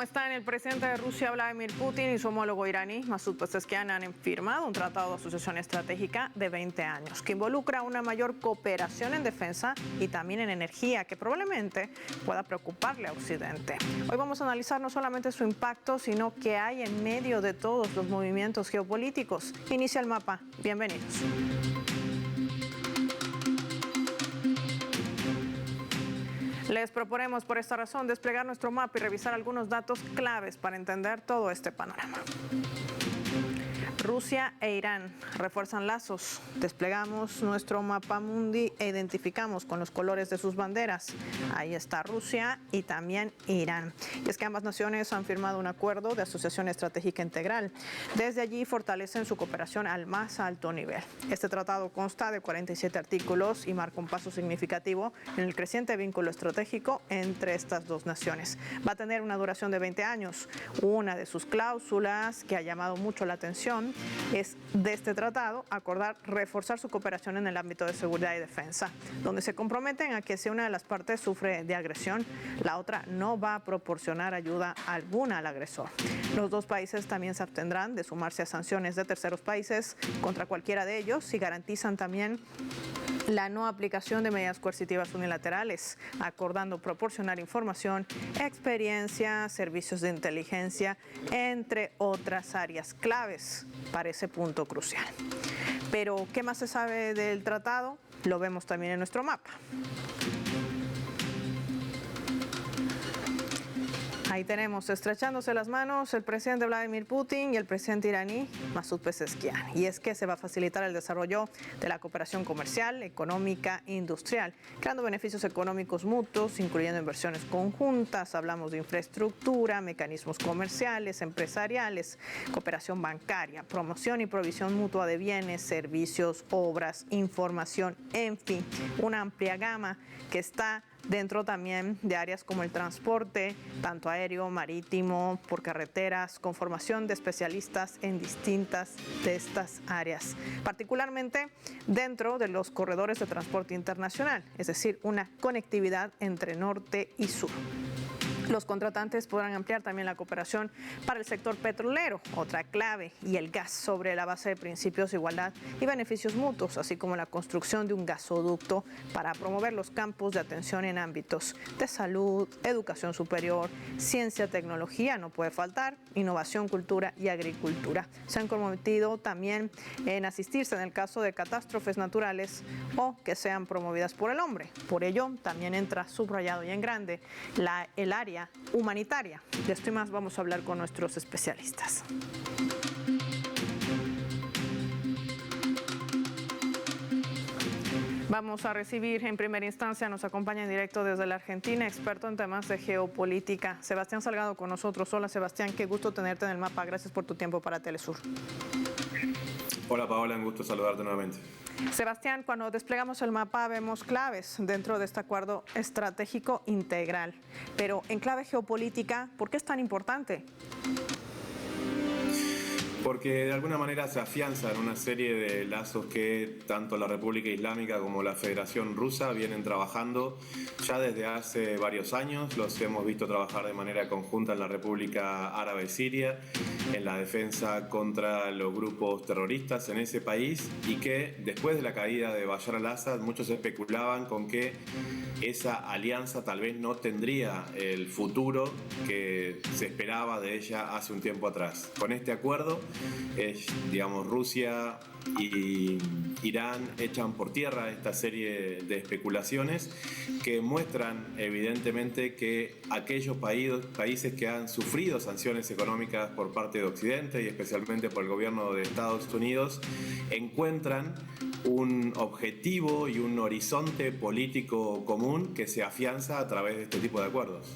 están? El presidente de Rusia, Vladimir Putin, y su homólogo iraní, Masoud Pezeshkian, han firmado un tratado de asociación estratégica de 20 años que involucra una mayor cooperación en defensa y también en energía, que probablemente pueda preocuparle a Occidente. Hoy vamos a analizar no solamente su impacto, sino qué hay en medio de todos los movimientos geopolíticos. Inicia el mapa. Bienvenidos. Les proponemos por esta razón desplegar nuestro mapa y revisar algunos datos claves para entender todo este panorama. Rusia e Irán refuerzan lazos. Desplegamos nuestro mapa mundi e identificamos con los colores de sus banderas. Ahí está Rusia y también Irán. Y es que ambas naciones han firmado un acuerdo de asociación estratégica integral. Desde allí fortalecen su cooperación al más alto nivel. Este tratado consta de 47 artículos y marca un paso significativo en el creciente vínculo estratégico entre estas dos naciones. Va a tener una duración de 20 años. Una de sus cláusulas que ha llamado mucho la atención es de este tratado acordar reforzar su cooperación en el ámbito de seguridad y defensa, donde se comprometen a que si una de las partes sufre de agresión, la otra no va a proporcionar ayuda alguna al agresor. Los dos países también se abstendrán de sumarse a sanciones de terceros países contra cualquiera de ellos y garantizan también la no aplicación de medidas coercitivas unilaterales, acordando proporcionar información, experiencia, servicios de inteligencia, entre otras áreas claves para ese punto crucial. Pero, ¿qué más se sabe del tratado? Lo vemos también en nuestro mapa. Ahí tenemos estrechándose las manos el presidente Vladimir Putin y el presidente iraní Masoud Pezeshkian. Y es que se va a facilitar el desarrollo de la cooperación comercial, económica e industrial, creando beneficios económicos mutuos, incluyendo inversiones conjuntas. Hablamos de infraestructura, mecanismos comerciales, empresariales, cooperación bancaria, promoción y provisión mutua de bienes, servicios, obras, información, en fin, una amplia gama que está dentro también de áreas como el transporte, tanto aéreo, marítimo, por carreteras, con formación de especialistas en distintas de estas áreas, particularmente dentro de los corredores de transporte internacional, es decir, una conectividad entre norte y sur. Los contratantes podrán ampliar también la cooperación para el sector petrolero, otra clave, y el gas sobre la base de principios de igualdad y beneficios mutuos, así como la construcción de un gasoducto para promover los campos de atención en ámbitos de salud, educación superior, ciencia, tecnología, no puede faltar, innovación, cultura y agricultura. Se han comprometido también en asistirse en el caso de catástrofes naturales o que sean promovidas por el hombre. Por ello, también entra subrayado y en grande el área humanitaria. De esto y más vamos a hablar con nuestros especialistas. Vamos a recibir en primera instancia, nos acompaña en directo desde la Argentina, experto en temas de geopolítica, Sebastián Salgado con nosotros. Hola Sebastián, qué gusto tenerte en el mapa. Gracias por tu tiempo para Telesur. Hola Paola, un gusto saludarte nuevamente. Sebastián, cuando desplegamos el mapa vemos claves dentro de este acuerdo estratégico integral, pero en clave geopolítica, ¿por qué es tan importante? Porque de alguna manera se afianzan una serie de lazos que tanto la República Islámica como la Federación Rusa vienen trabajando ya desde hace varios años. Los hemos visto trabajar de manera conjunta en la República Árabe Siria, en la defensa contra los grupos terroristas en ese país, y que después de la caída de Bashar al-Assad muchos especulaban con que esa alianza tal vez no tendría el futuro que se esperaba de ella hace un tiempo atrás. Con este acuerdo, Rusia y Irán echan por tierra esta serie de especulaciones que muestran evidentemente que aquellos países que han sufrido sanciones económicas por parte de Occidente y especialmente por el gobierno de Estados Unidos encuentran un objetivo y un horizonte político común que se afianza a través de este tipo de acuerdos.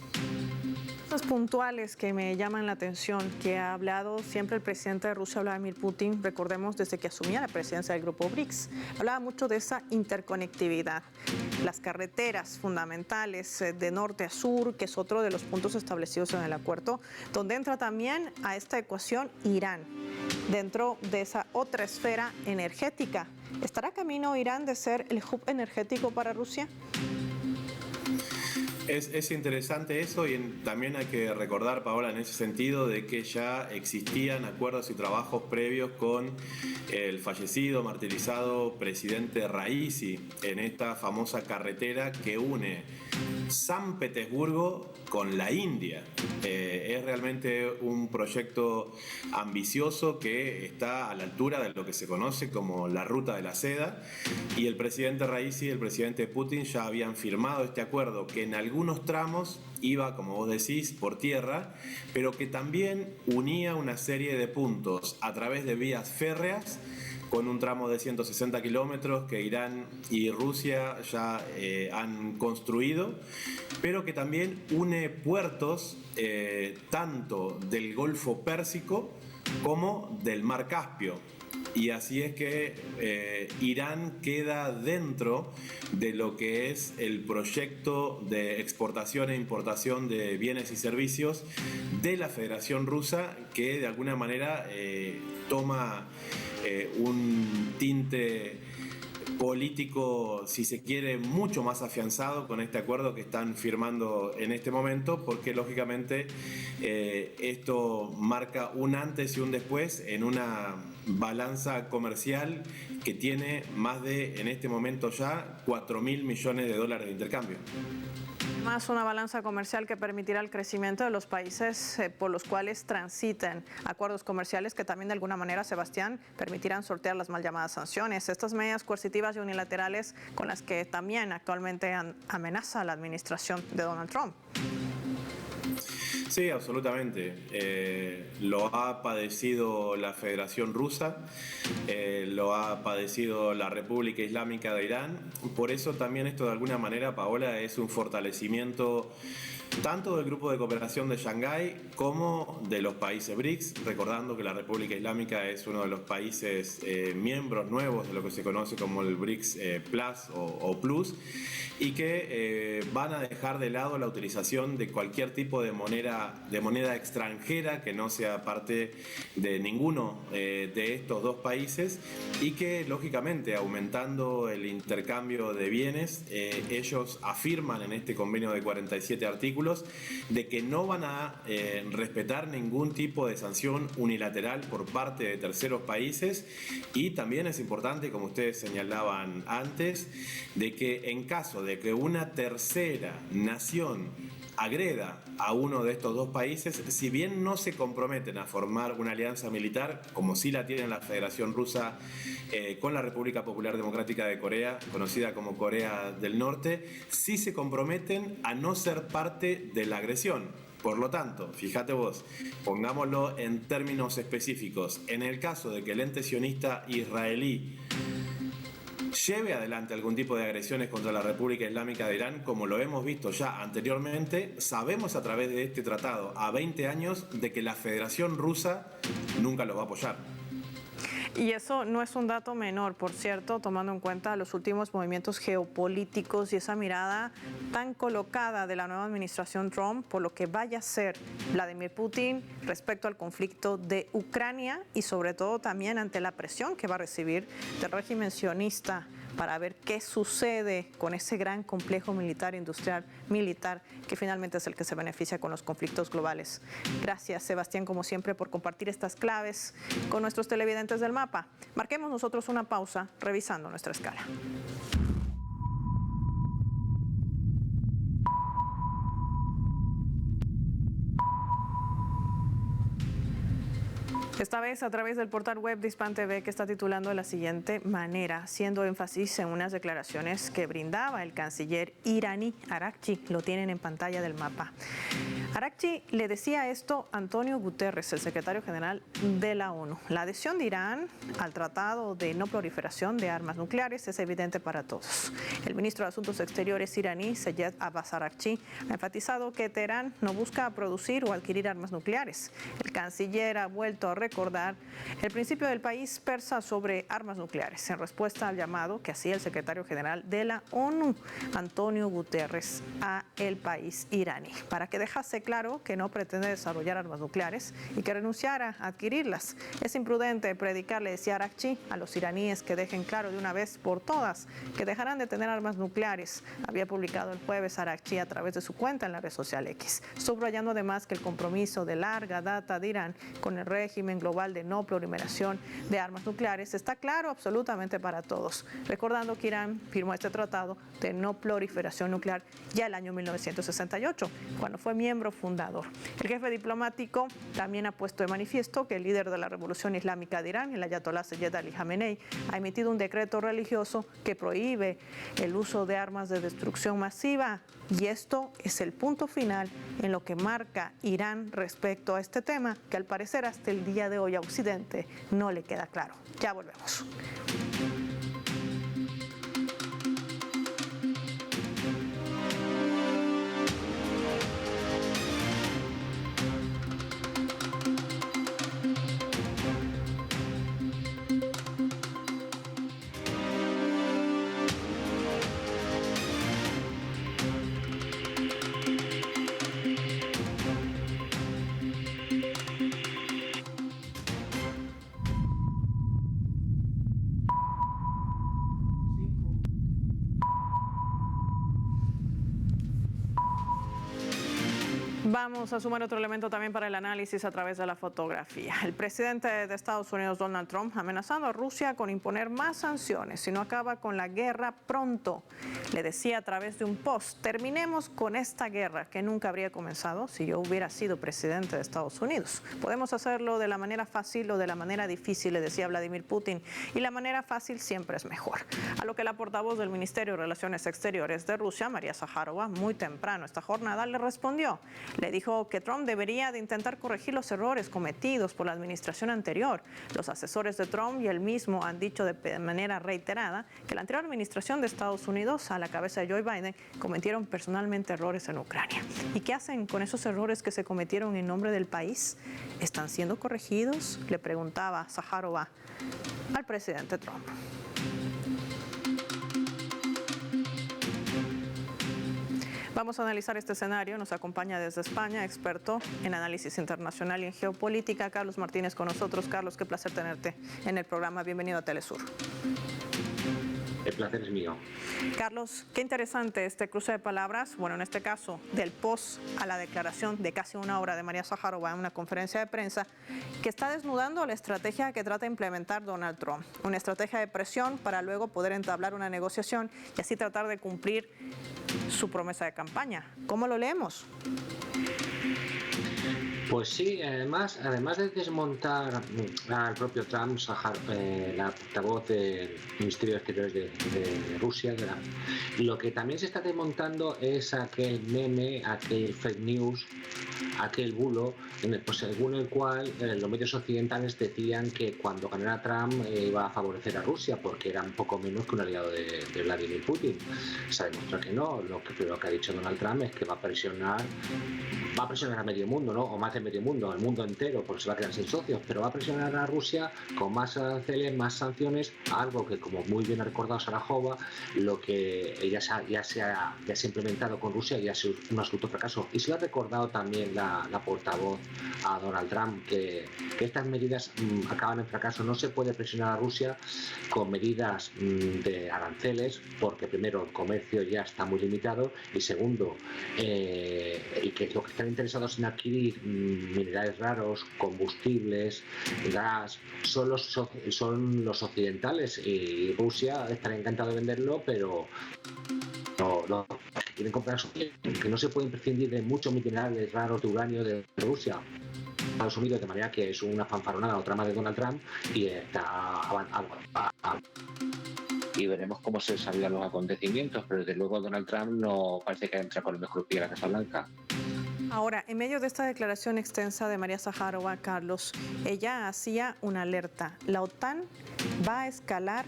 Cosas puntuales que me llaman la atención, que ha hablado siempre el presidente de Rusia, Vladimir Putin, recordemos desde que asumía la presidencia del grupo BRICS, hablaba mucho de esa interconectividad, las carreteras fundamentales de norte a sur, que es otro de los puntos establecidos en el acuerdo, donde entra también a esta ecuación Irán, dentro de esa otra esfera energética. ¿Estará camino Irán de ser el hub energético para Rusia? Es interesante eso y también hay que recordar, Paola, en ese sentido de que ya existían acuerdos y trabajos previos con el fallecido, martirizado presidente Raisi en esta famosa carretera que une San Petersburgo con la India. Es realmente un proyecto ambicioso que está a la altura de lo que se conoce como la Ruta de la Seda, y el presidente Raisi y el presidente Putin ya habían firmado este acuerdo que en algunos tramos iba, como vos decís, por tierra, pero que también unía una serie de puntos a través de vías férreas con un tramo de 160 kilómetros que Irán y Rusia ya han construido, pero que también une puertos tanto del Golfo Pérsico como del Mar Caspio. Y así es que Irán queda dentro de lo que es el proyecto de exportación e importación de bienes y servicios de la Federación Rusa, que de alguna manera toma un tinte político, si se quiere, mucho más afianzado con este acuerdo que están firmando en este momento, porque lógicamente esto marca un antes y un después en una balanza comercial que tiene más de, en este momento ya, 4.000 millones de dólares de intercambio. Más una balanza comercial que permitirá el crecimiento de los países por los cuales transiten acuerdos comerciales que también de alguna manera, Sebastián, permitirán sortear las mal llamadas sanciones. Estas medidas coercitivas y unilaterales con las que también actualmente amenaza la administración de Donald Trump. Sí, absolutamente. Lo ha padecido la Federación Rusa, lo ha padecido la República Islámica de Irán. Por eso también esto de alguna manera, Paola, es un fortalecimiento tanto del Grupo de Cooperación de Shanghái como de los países BRICS, recordando que la República Islámica es uno de los países miembros nuevos de lo que se conoce como el BRICS Plus o Plus, y que van a dejar de lado la utilización de cualquier tipo de moneda extranjera que no sea parte de ninguno de estos dos países, y que lógicamente, aumentando el intercambio de bienes, ellos afirman en este convenio de 47 artículos de que no van a respetar ningún tipo de sanción unilateral por parte de terceros países. Y también es importante, como ustedes señalaban antes, de que en caso de que una tercera nación agreda a uno de estos dos países, si bien no se comprometen a formar una alianza militar, como sí la tiene la Federación Rusa con la República Popular Democrática de Corea, conocida como Corea del Norte, sí se comprometen a no ser parte de la agresión. Por lo tanto, fíjate vos, pongámoslo en términos específicos, en el caso de que el ente sionista israelí lleve adelante algún tipo de agresiones contra la República Islámica de Irán, como lo hemos visto ya anteriormente, sabemos a través de este tratado a 20 años de que la Federación Rusa nunca los va a apoyar. Y eso no es un dato menor, por cierto, tomando en cuenta los últimos movimientos geopolíticos y esa mirada tan colocada de la nueva administración Trump por lo que vaya a ser Vladimir Putin respecto al conflicto de Ucrania, y sobre todo también ante la presión que va a recibir del régimen sionista para ver qué sucede con ese gran complejo militar, industrial, militar, que finalmente es el que se beneficia con los conflictos globales. Gracias, Sebastián, como siempre, por compartir estas claves con nuestros televidentes del Mapa. Marquemos nosotros una pausa revisando nuestra escala. Esta vez a través del portal web de Hispan TV, que está titulando de la siguiente manera, haciendo énfasis en unas declaraciones que brindaba el canciller iraní Araghchi. Lo tienen en pantalla del Mapa. Araghchi le decía esto a Antonio Guterres, el secretario general de la ONU. La adhesión de Irán al Tratado de No Proliferación de Armas Nucleares es evidente para todos. El ministro de Asuntos Exteriores iraní, Seyed Abbas Araghchi, ha enfatizado que Teherán no busca producir o adquirir armas nucleares. El canciller ha vuelto a recordar el principio del país persa sobre armas nucleares en respuesta al llamado que hacía el secretario general de la ONU, Antonio Guterres, a el país iraní, para que dejase dijese claro que no pretende desarrollar armas nucleares y que renunciara a adquirirlas. Es imprudente predicarle, decía Araghchi, a los iraníes que dejen claro de una vez por todas que dejarán de tener armas nucleares. Había publicado el jueves Araghchi a través de su cuenta en la red social X, subrayando además que el compromiso de larga data de Irán con el régimen global de no proliferación de armas nucleares está claro absolutamente para todos, recordando que Irán firmó este tratado de no proliferación nuclear ya el año 1968, cuando fue miembro fundador. El jefe diplomático también ha puesto de manifiesto que el líder de la Revolución Islámica de Irán, el ayatolá Sayyed Ali Jamenei, ha emitido un decreto religioso que prohíbe el uso de armas de destrucción masiva, y esto es el punto final en lo que marca Irán respecto a este tema, que al parecer hasta el día de hoy a Occidente no le queda claro. Ya volvemos. Vamos a sumar otro elemento también para el análisis a través de la fotografía. El presidente de Estados Unidos, Donald Trump, amenazando a Rusia con imponer más sanciones si no acaba con la guerra pronto. Le decía a través de un post: terminemos con esta guerra que nunca habría comenzado si yo hubiera sido presidente de Estados Unidos. Podemos hacerlo de la manera fácil o de la manera difícil, le decía Vladimir Putin, y la manera fácil siempre es mejor. A lo que la portavoz del Ministerio de Relaciones Exteriores de Rusia, María Zaharova, muy temprano esta jornada le respondió. Le dijo que Trump debería de intentar corregir los errores cometidos por la administración anterior. Los asesores de Trump y él mismo han dicho de manera reiterada que la anterior administración de Estados Unidos, a la cabeza de Joe Biden, cometieron personalmente errores en Ucrania. ¿Y qué hacen con esos errores que se cometieron en nombre del país? ¿Están siendo corregidos?, le preguntaba Zaharova al presidente Trump. Vamos a analizar este escenario. Nos acompaña desde España, experto en análisis internacional y en geopolítica, Carlos Martínez con nosotros. Carlos, qué placer tenerte en el programa. Bienvenido a Telesur. El placer es mío. Carlos, qué interesante este cruce de palabras, bueno, en este caso, del post a la declaración de casi una hora de María Zaharova en una conferencia de prensa, que está desnudando la estrategia que trata de implementar Donald Trump, una estrategia de presión para luego poder entablar una negociación y así tratar de cumplir su promesa de campaña. ¿Cómo lo leemos? Pues sí, además de desmontar al propio Trump, la portavoz del Ministerio de Exteriores de Rusia, lo que también se está desmontando es aquel meme, aquel fake news, aquel bulo, según el cual los medios occidentales decían que cuando ganara Trump iba a favorecer a Rusia porque era un poco menos que un aliado de Vladimir Putin. Se ha demostrado que no. Lo que ha dicho Donald Trump es que va a presionar a medio mundo, ¿no? O más de medio mundo, el mundo entero, porque se va a quedar sin socios, pero va a presionar a Rusia con más aranceles, más sanciones, algo que, como muy bien ha recordado Zaharova, lo que ya se ha implementado con Rusia ya es un absoluto fracaso. Y se lo ha recordado también la portavoz a Donald Trump, que estas medidas acaban en fracaso. No se puede presionar a Rusia con medidas de aranceles, porque primero el comercio ya está muy limitado, y segundo, y que lo que están interesados en adquirir minerales raros, combustibles, gas, son los occidentales, y Rusia estará encantado de venderlo, pero no quieren comprar eso, que no se pueden prescindir de muchos minerales raros de uranio de Rusia. Estados Unidos, de manera que es una fanfaronada otra más de Donald Trump, y está y veremos cómo se desarrollan los acontecimientos, pero desde luego Donald Trump no parece que entra con el mejor pie a la Casa Blanca. Ahora, en medio de esta declaración extensa de María Zaharova, Carlos, ella hacía una alerta. La OTAN va a escalar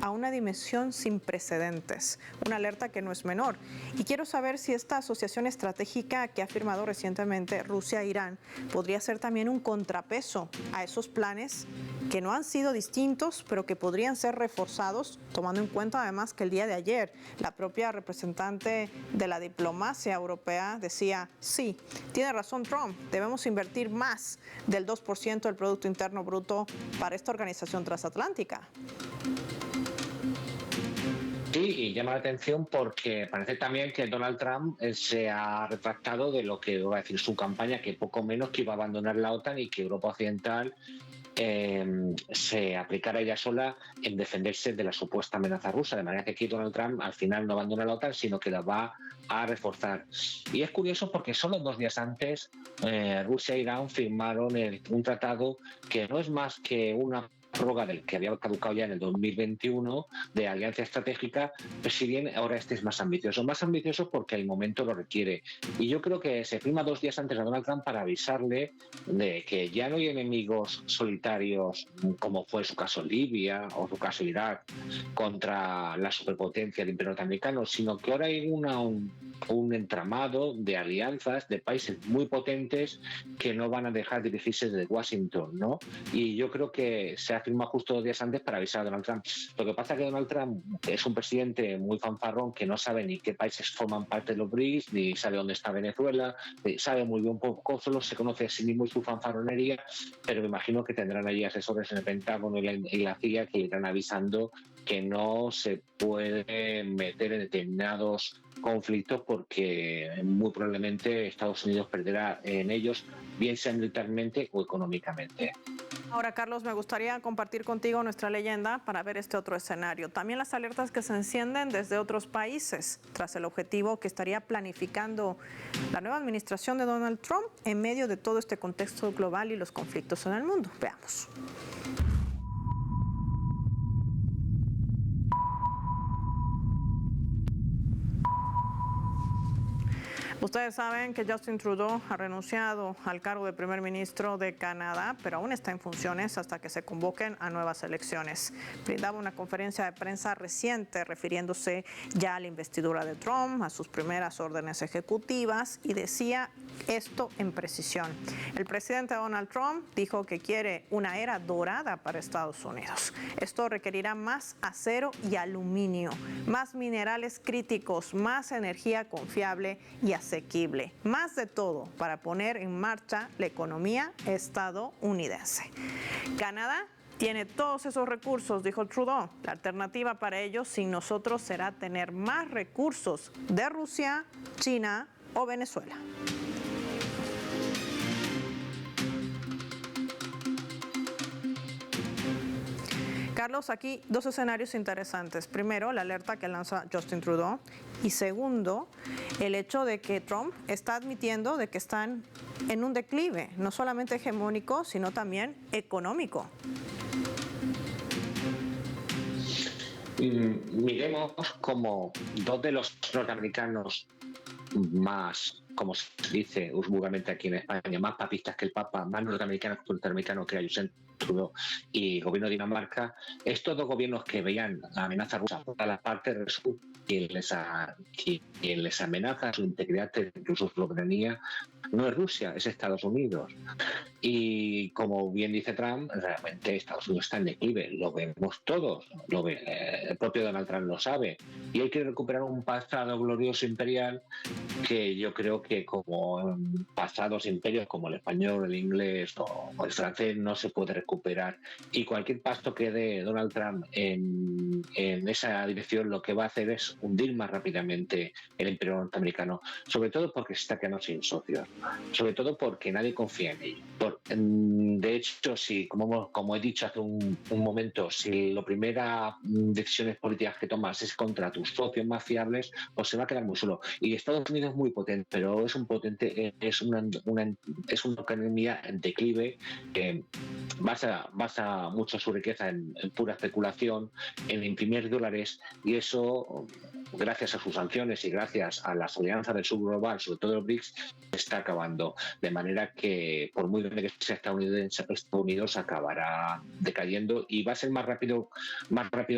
a una dimensión sin precedentes, una alerta que no es menor. Y quiero saber si esta asociación estratégica que ha firmado recientemente Rusia e Irán podría ser también un contrapeso a esos planes que no han sido distintos, pero que podrían ser reforzados, tomando en cuenta además que el día de ayer la propia representante de la diplomacia europea decía, sí, tiene razón Trump, debemos invertir más del 2% del Producto Interno Bruto para esta organización transatlántica. Sí, y llama la atención porque parece también que Donald Trump se ha retractado de lo que iba a decir su campaña, que poco menos que iba a abandonar la OTAN y que Europa Occidental se aplicara ella sola en defenderse de la supuesta amenaza rusa, de manera que aquí Donald Trump al final no abandona la OTAN, sino que la va a reforzar. Y es curioso porque solo 2 días antes Rusia e Irán firmaron un tratado que no es más que una prórroga del que había caducado ya en el 2021 de alianza estratégica, pues si bien ahora este es más ambicioso porque el momento lo requiere. Y yo creo que se firma 2 días antes a Donald Trump para avisarle de que ya no hay enemigos solitarios como fue su caso Libia o su caso Irak contra la superpotencia del Imperio norteamericano, sino que ahora hay un entramado de alianzas de países muy potentes que no van a dejar dirigirse desde Washington, ¿no? Y yo creo que se ha firmado justo 2 días antes para avisar a Donald Trump. Lo que pasa es que Donald Trump es un presidente muy fanfarrón que no sabe ni qué países forman parte de los BRICS, ni sabe dónde está Venezuela, sabe muy bien un poco, solo se conoce a sí mismo y su fanfarronería, pero me imagino que tendrán allí asesores en el Pentágono y la CIA que irán avisando que no se puede meter en determinados conflictos porque muy probablemente Estados Unidos perderá en ellos, bien sea militarmente o económicamente. Ahora, Carlos, me gustaría compartir contigo nuestra leyenda para ver este otro escenario. También las alertas que se encienden desde otros países tras el objetivo que estaría planificando la nueva administración de Donald Trump en medio de todo este contexto global y los conflictos en el mundo. Veamos. Ustedes saben que Justin Trudeau ha renunciado al cargo de primer ministro de Canadá, pero aún está en funciones hasta que se convoquen a nuevas elecciones. Brindaba una conferencia de prensa reciente refiriéndose ya a la investidura de Trump, a sus primeras órdenes ejecutivas y decía esto en precisión. El presidente Donald Trump dijo que quiere una era dorada para Estados Unidos. Esto requerirá más acero y aluminio, más minerales críticos, más energía confiable y asequible, más de todo para poner en marcha la economía estadounidense. Canadá tiene todos esos recursos, dijo Trudeau. La alternativa para ellos sin nosotros será tener más recursos de Rusia, China o Venezuela. Carlos, aquí 2 escenarios interesantes. Primero, la alerta que lanza Justin Trudeau. Y segundo, el hecho de que Trump está admitiendo de que están en un declive, no solamente hegemónico, sino también económico. Miremos como 2 de los norteamericanos más, como se dice vulgarmente aquí en España, más papistas que el Papa, más norteamericanos que norteamericano que era Justin Trudeau y el gobierno de Dinamarca, estos 2 gobiernos que veían la amenaza rusa por la parte de quien les amenaza su integridad territorial, su soberanía, no es Rusia, es Estados Unidos. Y como bien dice Trump, realmente Estados Unidos está en declive, lo vemos todos, el propio Donald Trump lo sabe, y él quiere recuperar un pasado glorioso imperial que yo creo que como pasados imperios como el español, el inglés o el francés no se puede recuperar, y cualquier paso que dé Donald Trump en esa dirección lo que va a hacer es hundir más rápidamente el imperio norteamericano, sobre todo porque se está quedando sin socios, sobre todo porque nadie confía en ello. De hecho, si como he dicho hace un momento, si la primera decisiones políticas que tomas es contra tus socios más fiables, pues se va a quedar muy solo. Y Estados Unidos es muy potente, pero es una economía en declive que basa mucho su riqueza en pura especulación, en imprimir dólares, y eso gracias a sus sanciones y gracias a las alianzas del sur global, sobre todo el BRICS, está acabando. De manera que, por muy grande que sea Estados Unidos, acabará decayendo y va a ser más rápido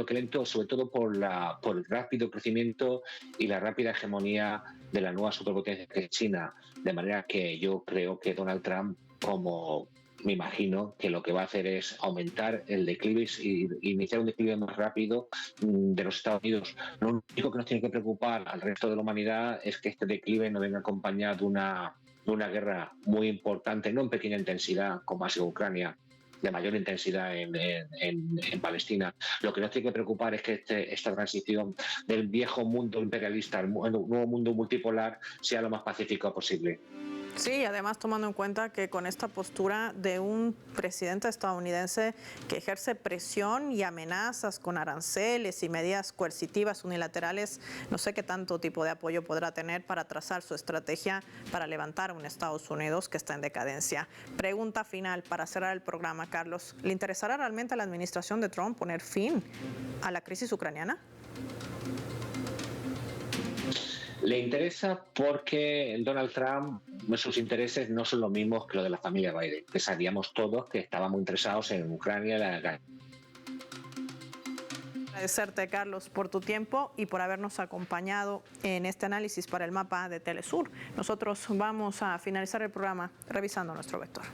que lento, sobre todo por el rápido crecimiento y la rápida hegemonía de la nueva superpotencia que es China. De manera que yo creo que Donald Trump, como me imagino, que lo que va a hacer es aumentar el declive y iniciar un declive más rápido de los Estados Unidos. Lo único que nos tiene que preocupar al resto de la humanidad es que este declive no venga acompañado de una guerra muy importante, no en pequeña intensidad como ha sido Ucrania, de mayor intensidad en Palestina. Lo que nos tiene que preocupar es que esta transición del viejo mundo imperialista al nuevo mundo multipolar sea lo más pacífico posible. Sí, además tomando en cuenta que con esta postura de un presidente estadounidense que ejerce presión y amenazas con aranceles y medidas coercitivas unilaterales, no sé qué tanto tipo de apoyo podrá tener para trazar su estrategia para levantar a un Estados Unidos que está en decadencia. Pregunta final para cerrar el programa, Carlos. ¿Le interesará realmente a la administración de Trump poner fin a la crisis ucraniana? Le interesa porque Donald Trump, sus intereses no son los mismos que los de la familia Biden, que sabíamos todos que estábamos interesados en Ucrania y la guerra. Agradecerte, Carlos, por tu tiempo y por habernos acompañado en este análisis para el mapa de Telesur. Nosotros vamos a finalizar el programa revisando nuestro vector.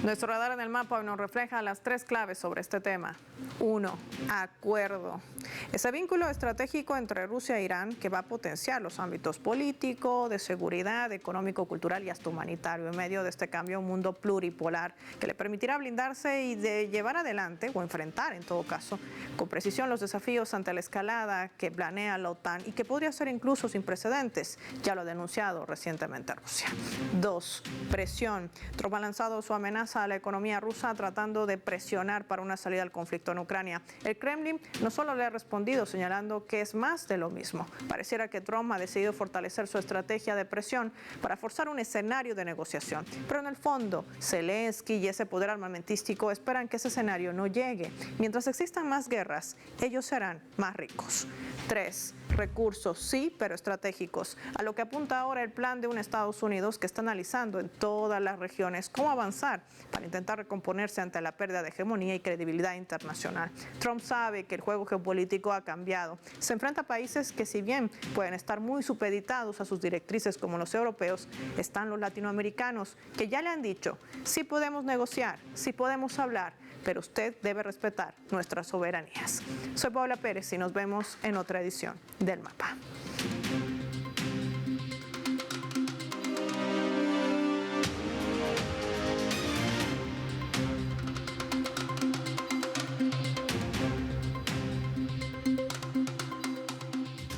Nuestro radar en el mapa nos refleja las 3 claves sobre este tema. 1. Acuerdo. Ese vínculo estratégico entre Rusia e Irán que va a potenciar los ámbitos político, de seguridad, económico, cultural y hasta humanitario en medio de este cambio a un mundo pluripolar que le permitirá blindarse y de llevar adelante o enfrentar en todo caso con precisión los desafíos ante la escalada que planea la OTAN y que podría ser incluso sin precedentes. Ya lo ha denunciado recientemente Rusia. 2. Presión. Trump ha lanzado su amenaza a la economía rusa tratando de presionar para una salida al conflicto en Ucrania. El Kremlin no solo le ha respondido señalando que es más de lo mismo. Pareciera que Trump ha decidido fortalecer su estrategia de presión para forzar un escenario de negociación. Pero en el fondo, Zelensky y ese poder armamentístico esperan que ese escenario no llegue. Mientras existan más guerras, ellos serán más ricos. 3. Recursos, sí, pero estratégicos. A lo que apunta ahora el plan de un Estados Unidos que está analizando en todas las regiones cómo avanzar para intentar recomponerse ante la pérdida de hegemonía y credibilidad internacional. Trump sabe que el juego geopolítico ha cambiado. Se enfrenta a países que, si bien pueden estar muy supeditados a sus directrices como los europeos, están los latinoamericanos que ya le han dicho, sí podemos negociar, sí podemos hablar, pero usted debe respetar nuestras soberanías. Soy Paula Pérez y nos vemos en otra edición del Mapa.